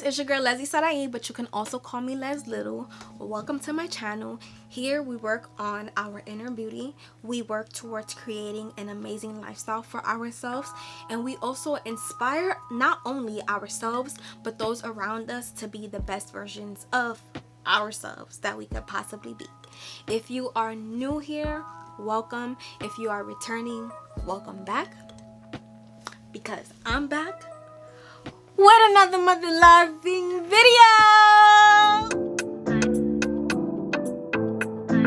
it's your girl Leslie Sarai, but you can also call me Les Little. Welcome to my channel. Here we work on our inner beauty. We work towards creating an amazing lifestyle for ourselves, and we also inspire not only ourselves but those around us to be the best versions of ourselves that we could possibly be. If you are new here, welcome. If you are returning, welcome back, because I'm back with another mother loving video.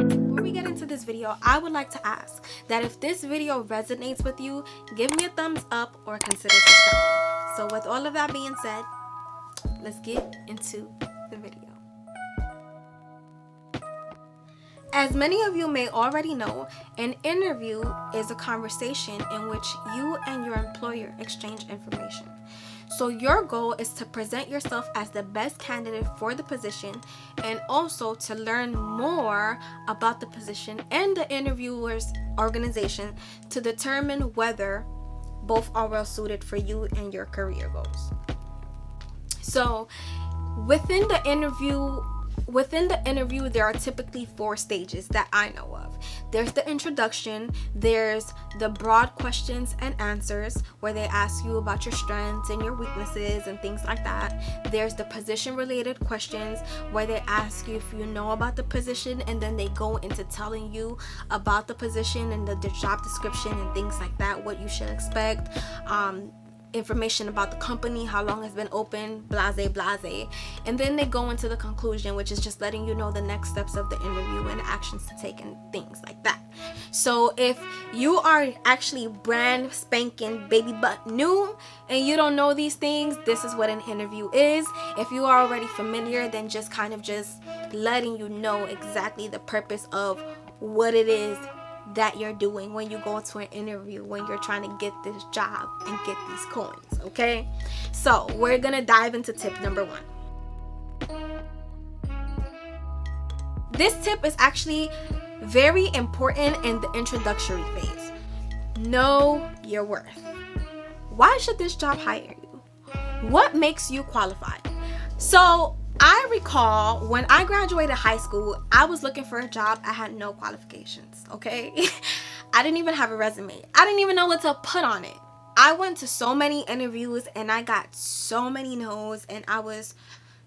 Before we get into this video, I would like to ask that if this video resonates with you, give me a thumbs up or consider subscribing. So with all of that being said, let's get into the video. As many of you may already know, an interview is a conversation in which you and your employer exchange information. So your goal is to present yourself as the best candidate for the position, and also to learn more about the position and the interviewer's organization to determine whether both are well suited for you and your career goals. So within the interview, there are typically 4 stages that I know of. There's the introduction, there's the broad questions and answers where they ask you about your strengths and your weaknesses and things like that. There's the position related questions where they ask you if you know about the position, and then they go into telling you about the position and the job description and things like that, what you should expect, information about the company, how long it's been open, blase blase. And then they go into the conclusion, which is just letting you know the next steps of the interview and actions to take and things like that. So if you are actually brand spanking baby butt new and you don't know these things, this is what an interview is. If you are already familiar, then just kind of just letting you know exactly the purpose of what it is that you're doing when you go to an interview, when you're trying to get this job and get these coins. Okay, so we're gonna dive into tip number 1. This tip is actually very important in the introductory phase. Know your worth. Why should this job hire you? What makes you qualified? So I recall when I graduated high school, I was looking for a job. I had no qualifications, okay? I didn't even have a resume. I didn't even know what to put on it. I went to so many interviews and I got so many no's, and I was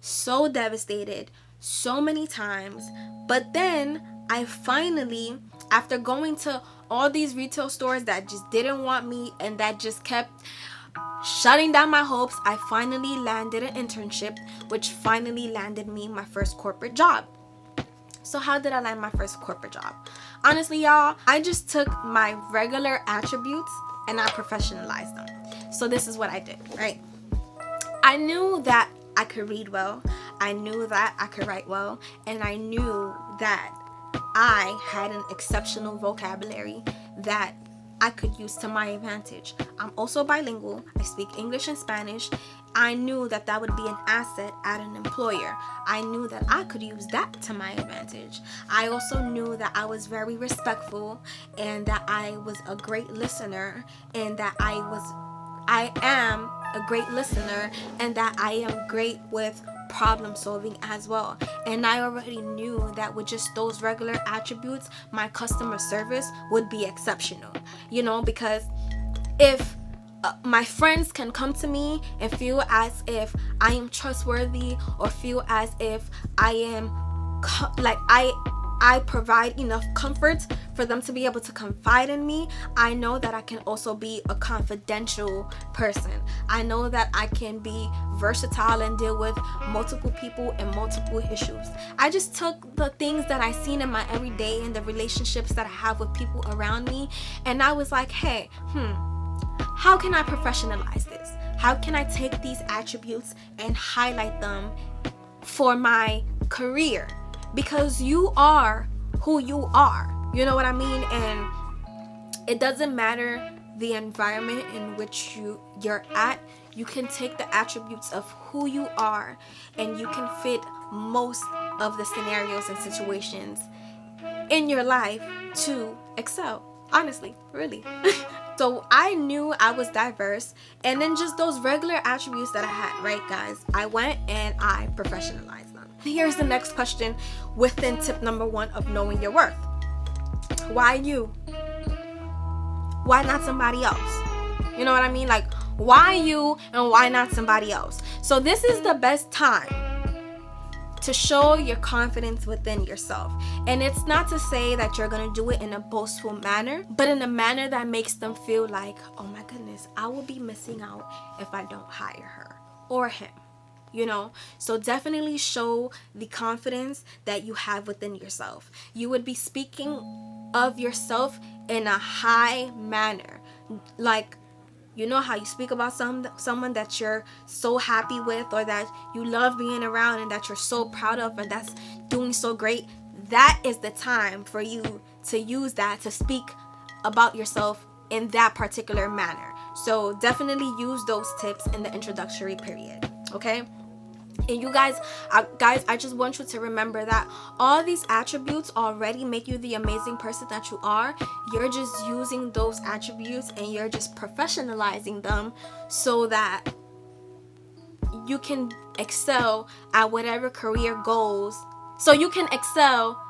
so devastated so many times. But then I finally, after going to all these retail stores that just didn't want me and that just kept shutting down my hopes, I finally landed an internship, which finally landed me my first corporate job. So how did I land my first corporate job? Honestly, y'all, I just took my regular attributes and I professionalized them. So this is what I did, right? I knew that I could read well, I knew that I could write well, and I knew that I had an exceptional vocabulary that I could use to my advantage. I'm also bilingual. I speak English and Spanish. I knew that that would be an asset at an employer. I knew that I could use that to my advantage. I also knew that I was very respectful, and that I was a great listener, and that I am a great listener, and that I am great with problem solving as well. And I already knew that with just those regular attributes, my customer service would be exceptional, you know, because if my friends can come to me and feel as if I am trustworthy, or feel as if I am I provide enough comfort for them to be able to confide in me, I know that I can also be a confidential person. I know that I can be versatile and deal with multiple people and multiple issues. I just took the things that I seen in my everyday and the relationships that I have with people around me, and I was like, hey, how can I professionalize this? How can I take these attributes and highlight them for my career? Because you are who you are, you know what I mean? And it doesn't matter the environment in which you're at. You can take the attributes of who you are, and you can fit most of the scenarios and situations in your life to excel. Honestly, really. So I knew I was diverse, and then just those regular attributes that I had, right, guys? I went and I professionalized them. Here's the next question within tip number 1 of knowing your worth. Why you? Why not somebody else? You know what I mean? Like, why you and why not somebody else? So this is the best time to show your confidence within yourself. And it's not to say that you're gonna do it in a boastful manner, but in a manner that makes them feel like, oh my goodness, I will be missing out if I don't hire her or him. You know, so definitely show the confidence that you have within yourself. You would be speaking of yourself in a high manner. Like, you know how you speak about someone that you're so happy with, or that you love being around and that you're so proud of, and that's doing so great. That is the time for you to use that to speak about yourself in that particular manner. So definitely use those tips in the introductory period, okay? And you guys, I just want you to remember that all these attributes already make you the amazing person that you are. You're just using those attributes and you're just professionalizing them so that you can excel at whatever career goals. So you can excel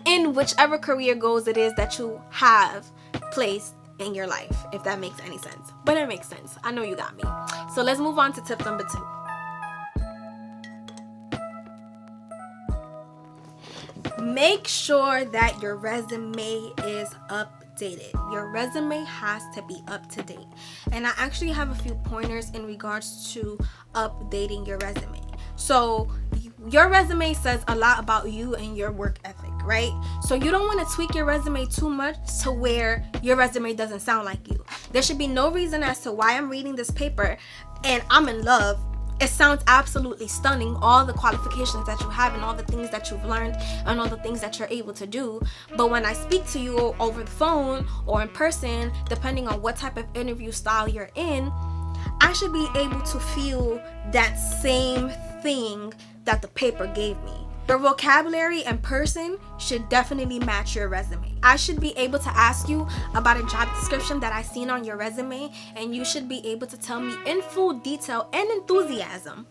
in whichever career goals it is that you have placed in your life, if that makes any sense. But it makes sense. I know you got me. So let's move on to tip number 2. Make sure that your resume is updated. Your resume has to be up to date. And I actually have a few pointers in regards to updating your resume. So your resume says a lot about you and your work ethic, right? So you don't want to tweak your resume too much to where your resume doesn't sound like you. There should be no reason as to why I'm reading this paper and I'm in love. It sounds absolutely stunning, all the qualifications that you have and all the things that you've learned and all the things that you're able to do. But when I speak to you over the phone or in person, depending on what type of interview style you're in, I should be able to feel that same thing that the paper gave me. Your vocabulary in person should definitely match your resume. I should be able to ask you about a job description that I seen on your resume, and you should be able to tell me in full detail and enthusiasm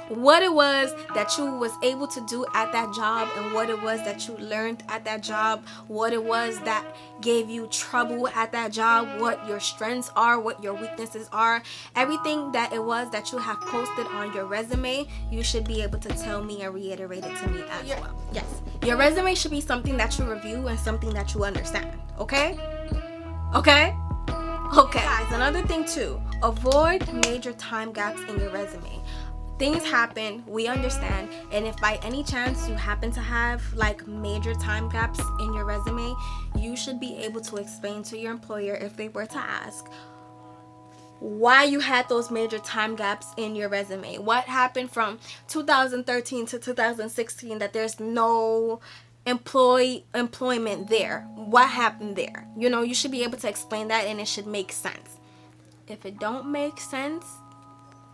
what it was that you was able to do at that job, and what it was that you learned at that job, what it was that gave you trouble at that job, what your strengths are, what your weaknesses are. Everything that it was that you have posted on your resume, you should be able to tell me and reiterate it to me as well. Yes, your resume should be something that you review and something that you understand. Okay, guys, another thing too, avoid major time gaps in your resume. Things happen, we understand, and if by any chance you happen to have like major time gaps in your resume, you should be able to explain to your employer, if they were to ask, why you had those major time gaps in your resume. What happened from 2013 to 2016 that there's no employment there? What happened there? You know, you should be able to explain that, and it should make sense. If it don't make sense,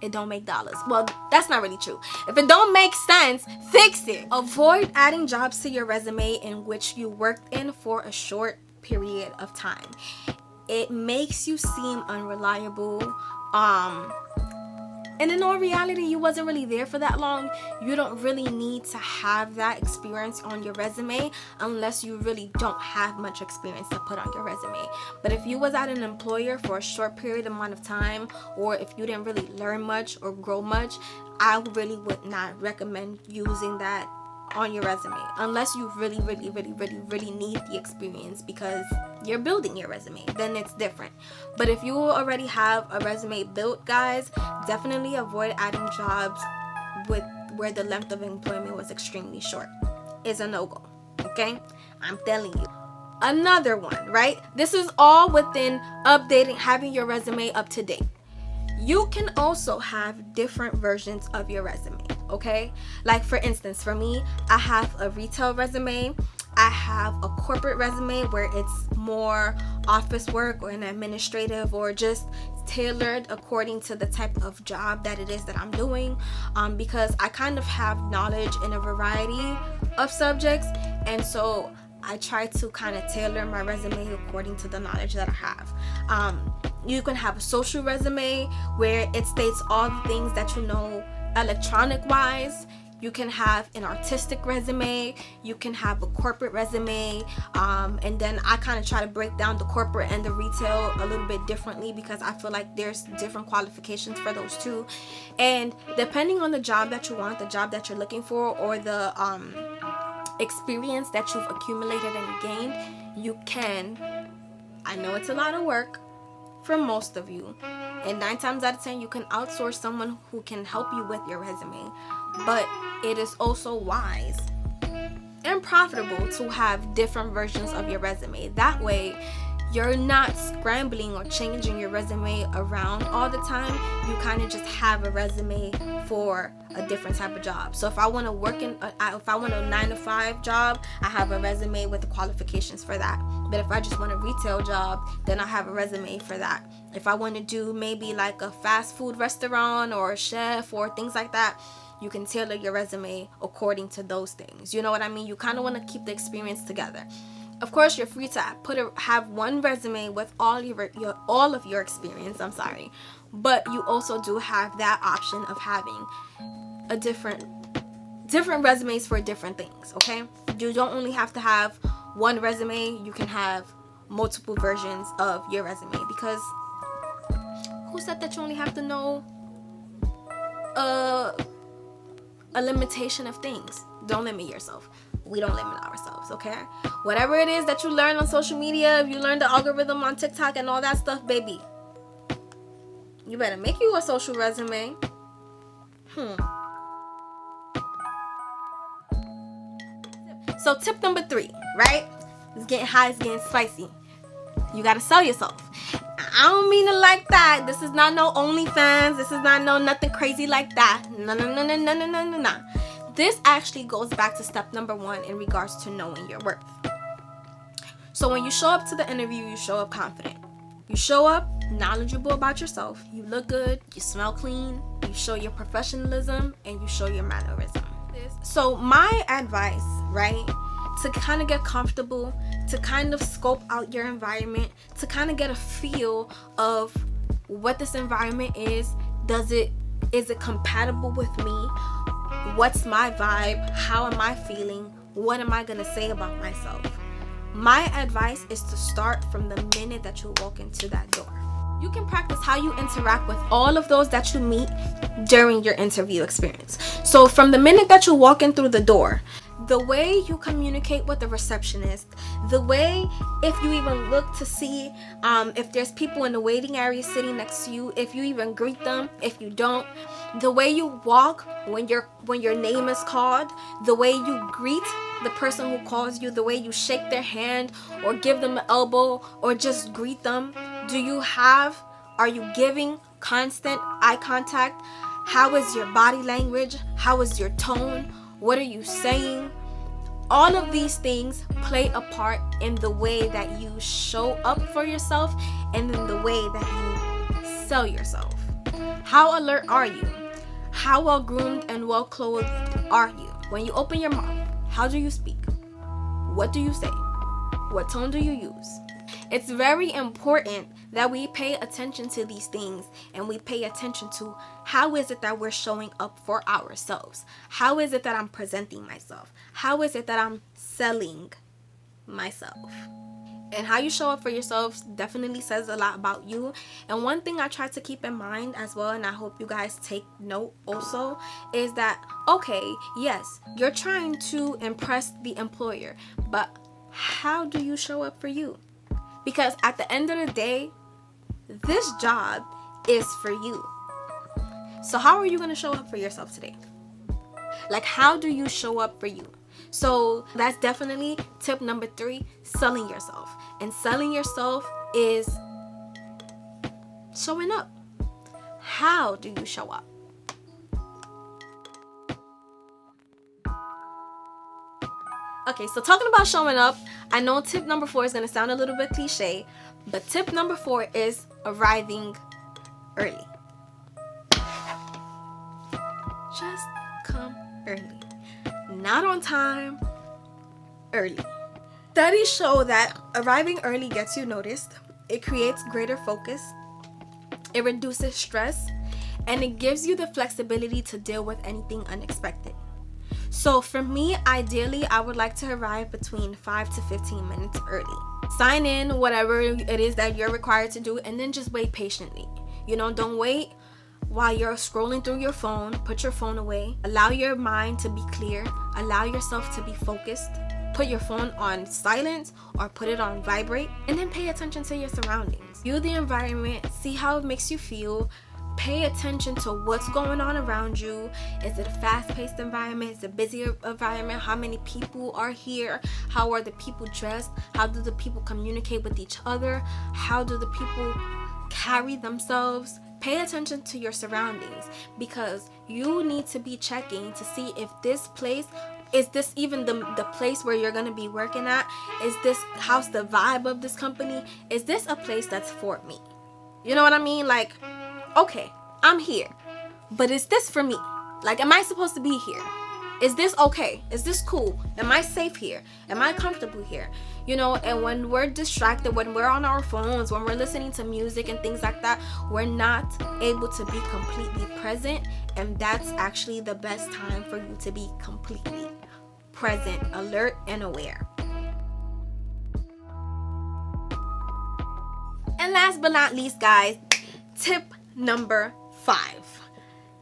it don't make dollars. Well, that's not really true. If it don't make sense, fix it. Avoid adding jobs to your resume in which you worked in for a short period of time. It makes you seem unreliable. And in all reality, you wasn't really there for that long. You don't really need to have that experience on your resume unless you really don't have much experience to put on your resume. But if you was at an employer for a short period amount of time, or if you didn't really learn much or grow much, I really would not recommend using that on your resume unless you really need the experience because you're building your resume. Then it's different. But if you already have a resume built, guys, definitely avoid adding jobs with where the length of employment was extremely short. It's a no-go. Okay, I'm telling you. Another one, right? This is all within updating, having your resume up to date. You can also have different versions of your resume, okay? Like for instance, for me, I have a retail resume. I have a corporate resume where it's more office work or an administrative or just tailored according to the type of job that it is that I'm doing, because I kind of have knowledge in a variety of subjects, and so I try to kind of tailor my resume according to the knowledge that I have. You can have a social resume where it states all the things that you know electronic wise. You can have an artistic resume, you can have a corporate resume, and then I kind of try to break down the corporate and the retail a little bit differently, because I feel like there's different qualifications for those two. And depending on the job that you want, the job that you're looking for, or the experience that you've accumulated and gained, you can, I know it's a lot of work for most of you, and 9 times out of 10 you can outsource someone who can help you with your resume, but it is also wise and profitable to have different versions of your resume. That way you're not scrambling or changing your resume around all the time. You kind of just have a resume for a different type of job. So if I want to work if I want a 9-to-5 job, I have a resume with the qualifications for that. But if I just want a retail job, then I have a resume for that. If I want to do maybe like a fast food restaurant or a chef or things like that, you can tailor your resume according to those things. You know what I mean? You kind of want to keep the experience together. Of course, you're free to have one resume with all of your experience. But you also do have that option of having a different resumes for different things. Okay, you don't only have to have one resume. You can have multiple versions of your resume, because who said that you only have to know a limitation of things? Don't limit yourself. We don't limit ourselves, okay? Whatever it is that you learn on social media, if you learn the algorithm on TikTok and all that stuff, baby, you better make you a social resume. So tip number 3, right? It's getting hot, it's getting spicy. You gotta sell yourself. I don't mean it like that. This is not no OnlyFans. This is not no nothing crazy like that. No. This actually goes back to step number 1 in regards to knowing your worth. So when you show up to the interview, you show up confident. You show up knowledgeable about yourself. You look good. You smell clean. You show your professionalism, and you show your mannerism. So my advice, right, to kind of get comfortable, to kind of scope out your environment, to kind of get a feel of what this environment is. Is it compatible with me? What's my vibe? How am I feeling? What am I gonna say about myself? My advice is to start from the minute that you walk into that door. You can practice how you interact with all of those that you meet during your interview experience. So from the minute that you walk in through the door, the way you communicate with the receptionist, the way, if you even look to see if there's people in the waiting area sitting next to you, if you even greet them, if you don't, the way you walk when your name is called, the way you greet the person who calls you, the way you shake their hand or give them an elbow or just greet them. Are you giving constant eye contact? How is your body language? How is your tone? What are you saying? All of these things play a part in the way that you show up for yourself and in the way that you sell yourself. How alert are you? How well groomed and well clothed are you? When you open your mouth, how do you speak? What do you say? What tone do you use? It's very important that we pay attention to these things, and we pay attention to how is it that we're showing up for ourselves? How is it that I'm presenting myself? How is it that I'm selling myself? And how you show up for yourself definitely says a lot about you. And one thing I try to keep in mind as well, and I hope you guys take note also, is that, okay, yes, you're trying to impress the employer, but how do you show up for you? Because at the end of the day, this job is for you. So how are you going to show up for yourself today? Like, how do you show up for you? So that's definitely tip number 3, selling yourself. And selling yourself is showing up. How do you show up? Okay, so talking about showing up, I know tip number 4 is going to sound a little bit cliche, but tip number 4 is arriving early. Just come early. Not on time, early. Studies show that arriving early gets you noticed. It creates greater focus. It reduces stress. And it gives you the flexibility to deal with anything unexpected. So for me, ideally, I would like to arrive between 5 to 15 minutes early. Sign in, whatever it is that you're required to do, and then just wait patiently. Don't wait while you're scrolling through your phone. Put your phone away. Allow your mind to be clear. Allow yourself to be focused. Put your phone on silent or put it on vibrate, and then pay attention to your surroundings. View the environment, see how it makes you feel. Pay attention to what's going on around you. Is it a fast-paced environment? Is it a busy environment? How many people are here? How are the people dressed? How do the people communicate with each other? How do the people carry themselves? Pay attention to your surroundings, because you need to be checking to see if this place, is this even the place where you're going to be working at? Is this house the vibe of this company? Is this a place that's for me? You know what I mean? Like, okay, I'm here, but is this for me? Like, am I supposed to be here? Is this okay? Is this cool? Am I safe here? Am I comfortable here? And when we're distracted, when we're on our phones, when we're listening to music and things like that, we're not able to be completely present. And that's actually the best time for you to be completely present, alert, and aware. And last but not least, guys, tip number 5.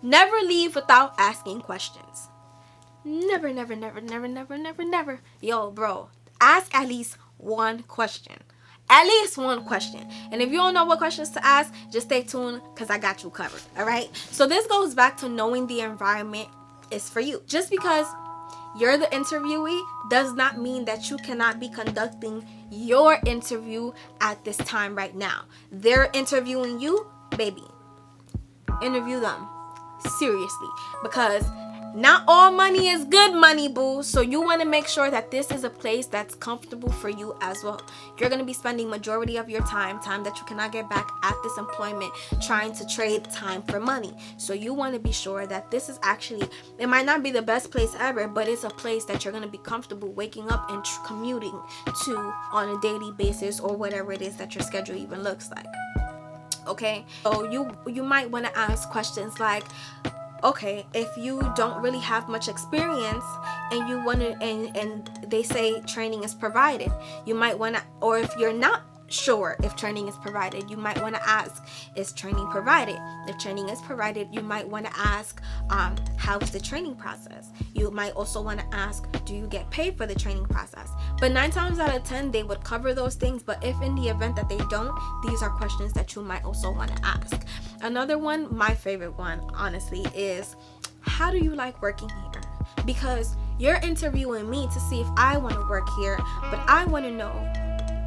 Never leave without asking questions. Never. Yo, bro, ask at least one question. At least one question. And if you don't know what questions to ask, just stay tuned, because I got you covered. All right? So this goes back to knowing the environment is for you. Just because you're the interviewee does not mean that you cannot be conducting your interview at this time right now. They're interviewing you, baby. Interview them seriously, because not all money is good money, boo. So you want to make sure that this is a place that's comfortable for you as well. You're going to be spending majority of your time that you cannot get back at this employment, trying to trade time for money. So you want to be sure that this is actually, it might not be the best place ever, but it's a place that you're going to be comfortable waking up and commuting to on a daily basis, or whatever it is that your schedule even looks like. Okay, so you might want to ask questions like, okay, if you don't really have much experience and you want to, and they say training is provided, you might want to, or if you're not sure if training is provided, you might want to ask, is training provided? If training is provided, you might want to ask, how is the training process? You might also want to ask, do you get paid for the training process? But 9 times out of 10, they would cover those things. But if in the event that they don't, these are questions that you might also want to ask. Another one, my favorite one, honestly, is, how do you like working here? Because you're interviewing me to see if I want to work here, but I want to know,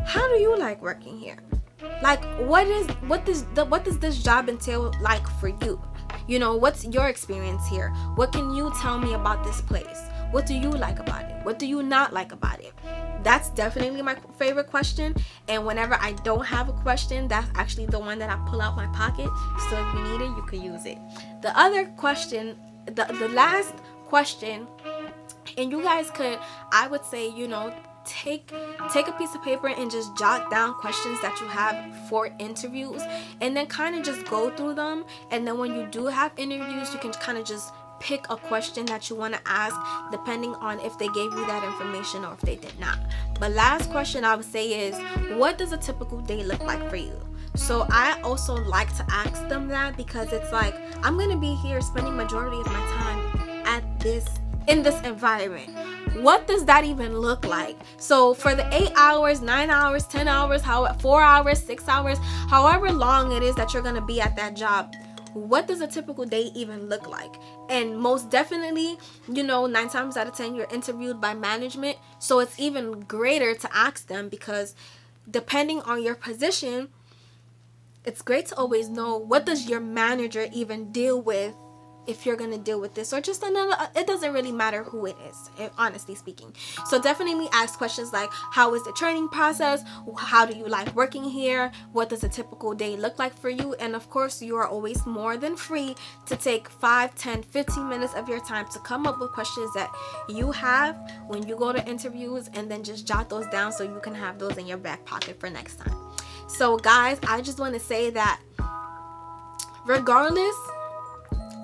how do you like working here? Like, what does this job entail like for you? What's your experience here? What can you tell me about this place? What do you like about it? What do you not like about it? That's definitely my favorite question. And whenever I don't have a question, that's actually the one that I pull out my pocket. So if you need it, you could use it. The other question, the last question, and you guys could, I would say, take a piece of paper and just jot down questions that you have for interviews, and then kind of just go through them. And then when you do have interviews, you can kind of just pick a question that you want to ask, depending on if they gave you that information or if they did not. But last question I would say is, what does a typical day look like for you? So I also like to ask them that, because it's like, I'm going to be here spending majority of my time in this environment. What does that even look like? So for the 8 hours, 9 hours, 10 hours, 4 hours, 6 hours, however long it is that you're going to be at that job, what does a typical day even look like? And most definitely, 9 times out of 10, you're interviewed by management. So it's even greater to ask them, because depending on your position, it's great to always know, what does your manager even deal with if you're gonna deal with this, or just another, it doesn't really matter who it is, honestly speaking. So definitely ask questions like, how is the training process, how do you like working here, what does a typical day look like for you? And of course, you are always more than free to take 5, 10, 15 minutes of your time to come up with questions that you have when you go to interviews, and then just jot those down so you can have those in your back pocket for next time. So guys, I just want to say that regardless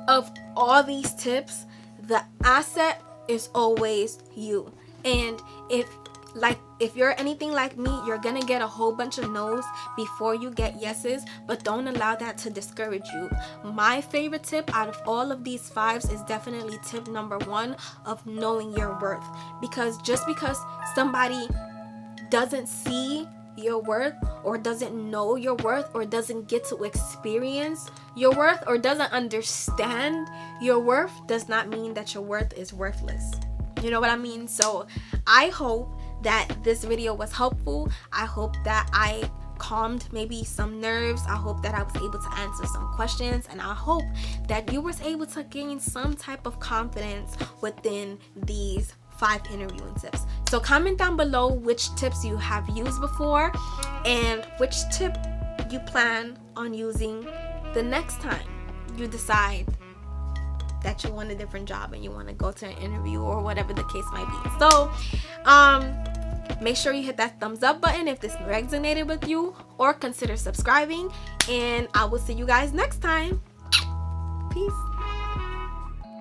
of all these tips, the asset is always you. And if you're anything like me, you're gonna get a whole bunch of no's before you get yeses, but don't allow that to discourage you. My favorite tip out of all of these 5s is definitely tip number 1 of knowing your worth. Because just because somebody doesn't see your worth, or doesn't know your worth, or doesn't get to experience your worth, or doesn't understand your worth, does not mean that your worth is worthless. You know what I mean? So I hope that this video was helpful. I hope that I calmed maybe some nerves. I hope that I was able to answer some questions, and I hope that you was able to gain some type of confidence within these 5 interviewing tips. So comment down below which tips you have used before, and which tip you plan on using the next time you decide that you want a different job and you want to go to an interview, or whatever the case might be. So make sure you hit that thumbs up button if this resonated with you, or consider subscribing, and I will see you guys next time. Peace.